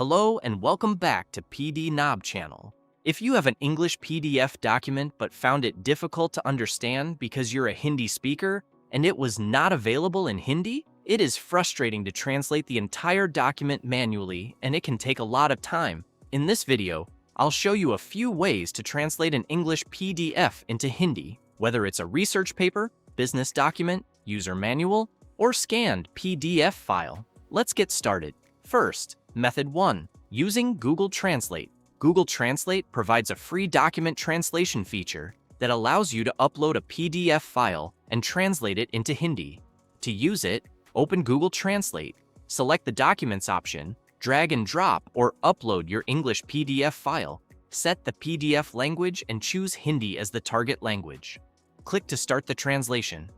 Hello and welcome back to PDNob channel. If you have an English PDF document but found it difficult to understand because you're a Hindi speaker and it was not available in Hindi, it is frustrating to translate the entire document manually and it can take a lot of time. In this video, I'll show you a few ways to translate an English PDF into Hindi, whether it's a research paper, business document, user manual, or scanned PDF file. Let's get started. First, Method 1. Using Google Translate. Google Translate provides a free document translation feature that allows you to upload a PDF file and translate it into Hindi. To use it, open Google Translate, select the Documents option, drag and drop or upload your English PDF file, set the PDF language and choose Hindi as the target language. Click to start the translation.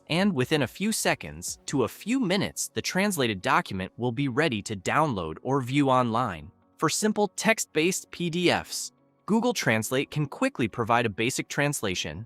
And within a few seconds to a few minutes, the translated document will be ready to download or view online. For simple text-based PDFs, Google Translate can quickly provide a basic translation.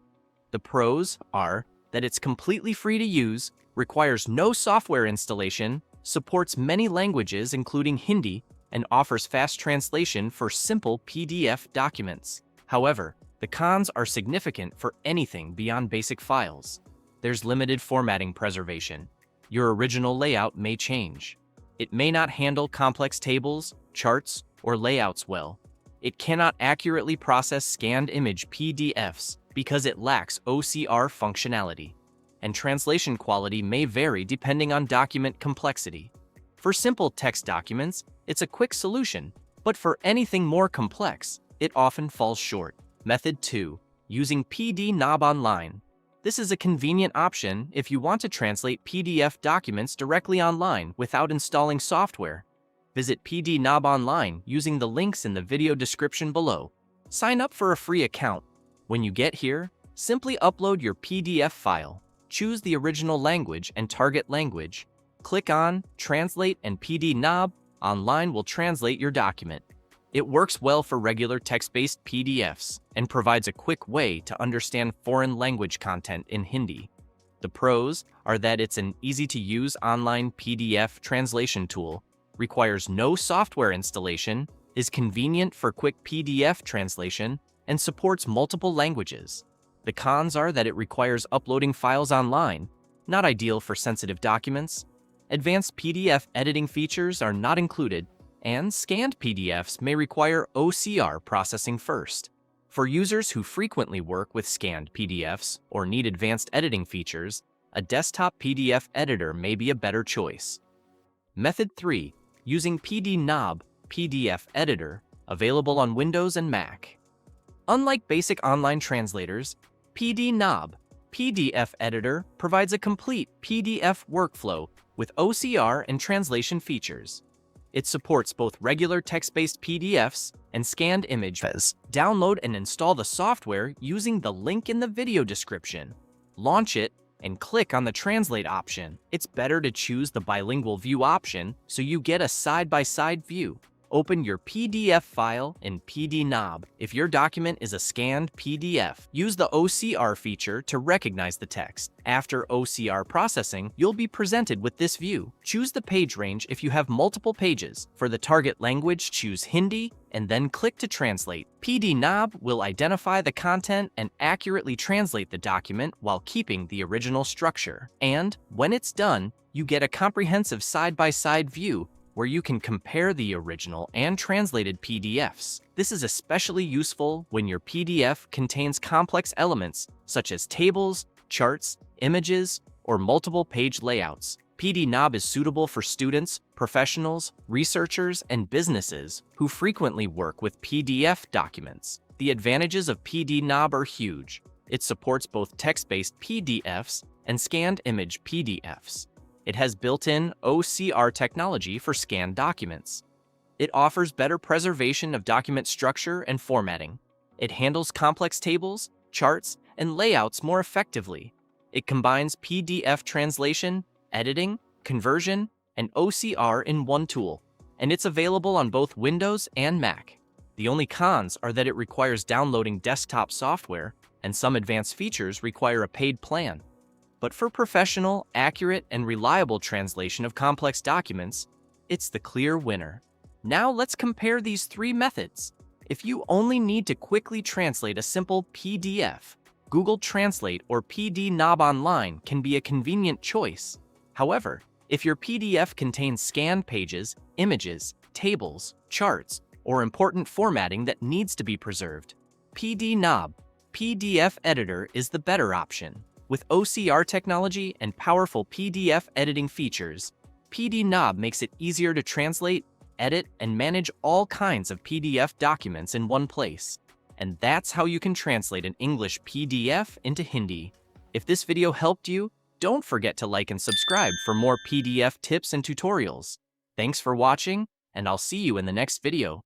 The pros are that it's completely free to use, requires no software installation, supports many languages including Hindi, and offers fast translation for simple PDF documents. However, the cons are significant for anything beyond basic files. There's limited formatting preservation. Your original layout may change. It may not handle complex tables, charts, or layouts well. It cannot accurately process scanned image PDFs because it lacks OCR functionality. And translation quality may vary depending on document complexity. For simple text documents, it's a quick solution, but for anything more complex, it often falls short. Method 2. Using PDNob Online. This is a convenient option if you want to translate PDF documents directly online without installing software. Visit PDNob Online using the links in the video description below. Sign up for a free account. When you get here, simply upload your PDF file, choose the original language and target language, click on Translate and PDNob Online will translate your document. It works well for regular text-based PDFs and provides a quick way to understand foreign language content in Hindi. The pros are that it's an easy-to-use online PDF translation tool, requires no software installation, is convenient for quick PDF translation, and supports multiple languages. The cons are that it requires uploading files online, not ideal for sensitive documents. Advanced PDF editing features are not included, and scanned PDFs may require OCR processing first. For users who frequently work with scanned PDFs or need advanced editing features, a desktop PDF editor may be a better choice. Method 3. Using PDNob PDF Editor, available on Windows and Mac. Unlike basic online translators, PDNob PDF Editor provides a complete PDF workflow with OCR and translation features. It supports both regular text-based PDFs and scanned images. Download and install the software using the link in the video description. Launch it and click on the Translate option. It's better to choose the bilingual view option so you get a side-by-side view. Open your PDF file in PDNob. If your document is a scanned PDF, use the OCR feature to recognize the text. After OCR processing, you'll be presented with this view. Choose the page range if you have multiple pages. For the target language, choose Hindi and then click to translate. PDNob will identify the content and accurately translate the document while keeping the original structure. And when it's done, you get a comprehensive side-by-side view where you can compare the original and translated PDFs. This is especially useful when your PDF contains complex elements such as tables, charts, images, or multiple page layouts. PDNob is suitable for students, professionals, researchers, and businesses who frequently work with PDF documents. The advantages of PDNob are huge. It supports both text-based PDFs and scanned image PDFs. It has built-in OCR technology for scanned documents. It offers better preservation of document structure and formatting. It handles complex tables, charts, and layouts more effectively. It combines PDF translation, editing, conversion, and OCR in one tool, and it's available on both Windows and Mac. The only cons are that it requires downloading desktop software, and some advanced features require a paid plan. But for professional, accurate, and reliable translation of complex documents, it's the clear winner. Now let's compare these three methods. If you only need to quickly translate a simple PDF, Google Translate or PDNob Online can be a convenient choice. However, if your PDF contains scanned pages, images, tables, charts, or important formatting that needs to be preserved, PDNob PDF Editor is the better option. With OCR technology and powerful PDF editing features, PDNob makes it easier to translate, edit, and manage all kinds of PDF documents in one place. And that's how you can translate an English PDF into Hindi. If this video helped you, don't forget to like and subscribe for more PDF tips and tutorials. Thanks for watching, and I'll see you in the next video.